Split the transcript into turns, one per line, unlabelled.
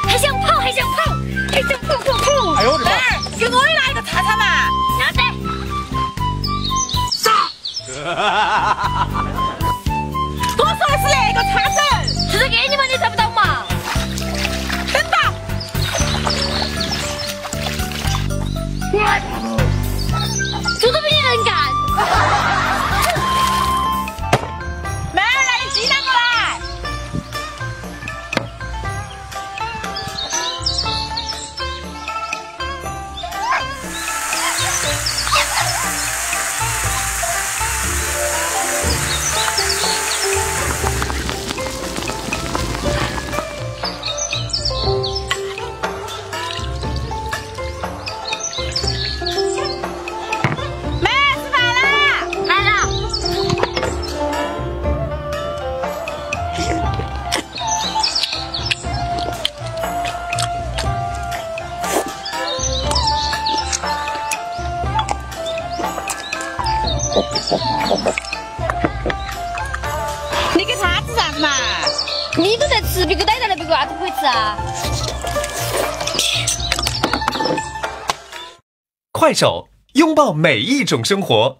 还想跑，还想跑，还想跑！
哎呦我的妈！
给我也来一个叉叉嘛！
要得。
多说的是那个叉子，
就是给你们，你找不到嘛？
等到。
猪都比你能干。
妹儿，来点鸡蛋过来。你给他吃啥子嘛？
你都在吃，别个逮到了，别个娃都不会吃啊。
快手，拥抱每一种生活。